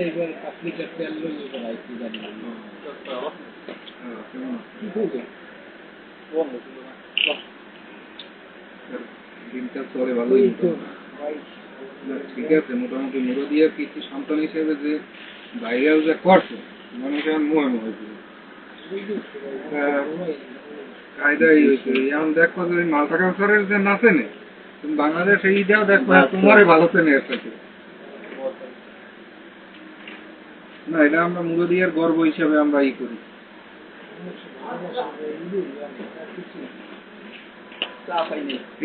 এবার 5 লিটার তেল লইয়ে বেড়াই কি জানি না। কি করবে? দিনটা চলে ভালোই তো ভাই। ঠিক আছে, মোটামুটি মুরব্বিয়ার কিছু সন্তান হিসেবে যে ভাইরাল যে করছে মানুষের মোহে হয়েছে কায়দাই হয়েছে। এখন দেখো যে মালটা কালচারের যে নাচে নে তুমি বাংলাদেশ এইটাও দেখো তোমারই ভালো চেনে এর সাথে না, এটা আমরা মুরব্বিয়ার গর্ব হিসেবে আমরা ই করি।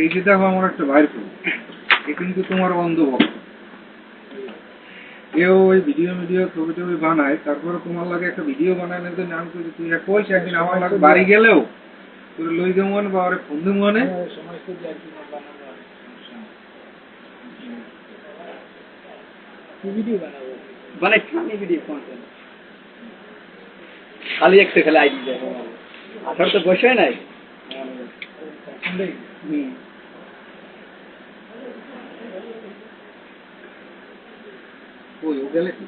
এই যে দেখো আমার একটা ভাইয়ের ফোন, এ কিন্তু তোমার অন্ধভক্ত। কেউ ওই ভিডিও ছবি টবি বানায়, তারপরে তোমার লাগে একটা ভিডিও বানায় না, নাম করে তুই কইস একদিন আমার লাগে বাড়ি গেলেও তোর লই দেবো মনে বা ফোন দেবো মনে ভিডিও বানাবো বানাই খালি ভিডিও কন্টেন্ট খালি একটা খেলা আইডি দেয় আর তো বসে নাই ওই ও গেলে কি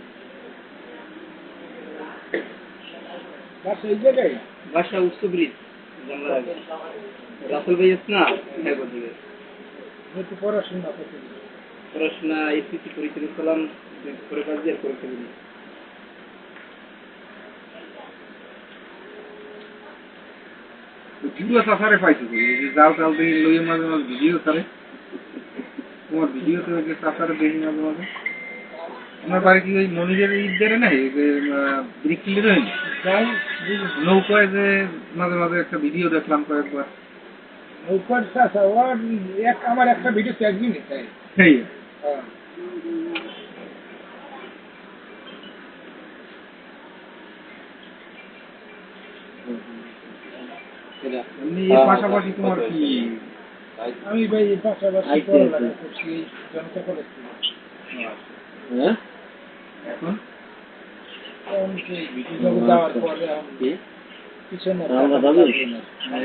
বাসা এই জায়গায় বাসা উচ্চ ব্রিজ জানলা আগে রাসেল ভাই আছে না হ্যাঁ বলতে একটু পড়াশোনা এসএসসি করেছিলাম পরে কাজ দিয়ে করেছিলাম। ভিডিও সাফারে পাইছো জাল জাল দিয়ে লইয়ে মাঝে মাঝে ভিডিও সারে তোমার ভিডিওতে ওই যে সাফারে দেখি মাঝে মাঝে। আমার বাড়ি কি ওই মনিরের ঈদ দেরে নাই যে ব্রিকলির নৌকায় যে মাঝে মাঝে একটা ভিডিও দেখলাম কয়েকবার। নৌকার চাষা ওর আমার একটা ভিডিও একদিন তাই এমনি এর পাশাপাশি তোমার কি? আমি ভাই এর পাশাপাশি পড়ালেখা করছি জনতা কলেজ থেকে। হ্যাঁ এখন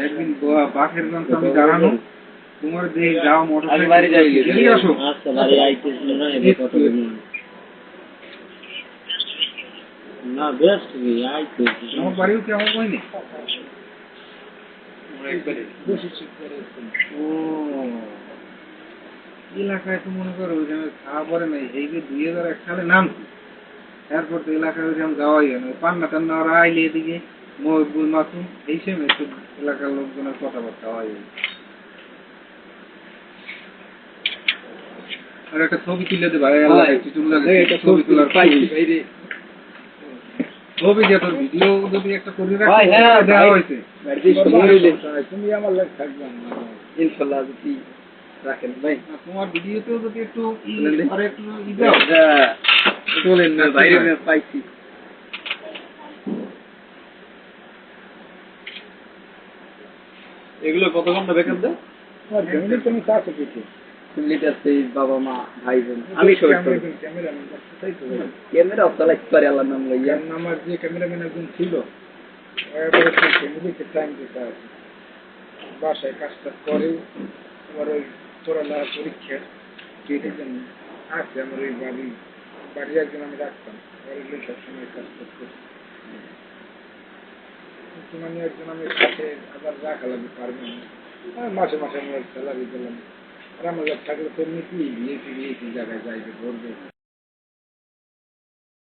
একদিন বাঘের গান আমি দাঁড়ানো তোমার দিয়ে যাও মোটরসাইকেল আসো না বেস্ট আমার বাড়িও কেমন হয়নি ও এলাকায় তো মনে করো ওই খাওয়া পরে নাই এই যে 2001 সালে নামছি এরপর তো এলাকায় ওইরকম যাওয়াই হয় না। পান্না টান্না ওরা আইলে এদিকে মহবুল মাসুম এই সময় একটু এলাকার লোকজনের কথাবার্তা হয়। আর একটা ছবি তুলে দে ভাই ছবি তোলার ছবি দিয়ে তোর ভিডিও যদি একটা করে দেওয়া হয়েছে তুমি আমার লাইফ থাকবে ইনশাল্লাহ যদি রাখেন ভাই তোমার ভিডিওতেও যদি একটু আর একটু চলেন না বাইরে পাইছি এগুলো কত ঘন্টা বেকার দেয় তুমি চাষে কিছু বাবা মা ভাই বোন আমি ক্যামেরা চালাইতে পারি আল্লাহ নাম লইয়া আমার যে ক্যামেরাম্যান একজন ছিল ফ্যামিলিতে টাইম দিতে আছে বাসায় কাজটা করে আমার ওই পড়ালেখা পরীক্ষা এটার জন্য আছে আমার ওই বাড়ির একজন আমি রাখতাম বাড়ির সবসময় কাজ করতে মানে একজন আমি সাথে আবার রাখা লাগবে পারবে না মাসে মাসে আমি স্যালারি দিলাম আর আমার থাকলে তো এমনি কি জায়গায় যাইবে ধরবে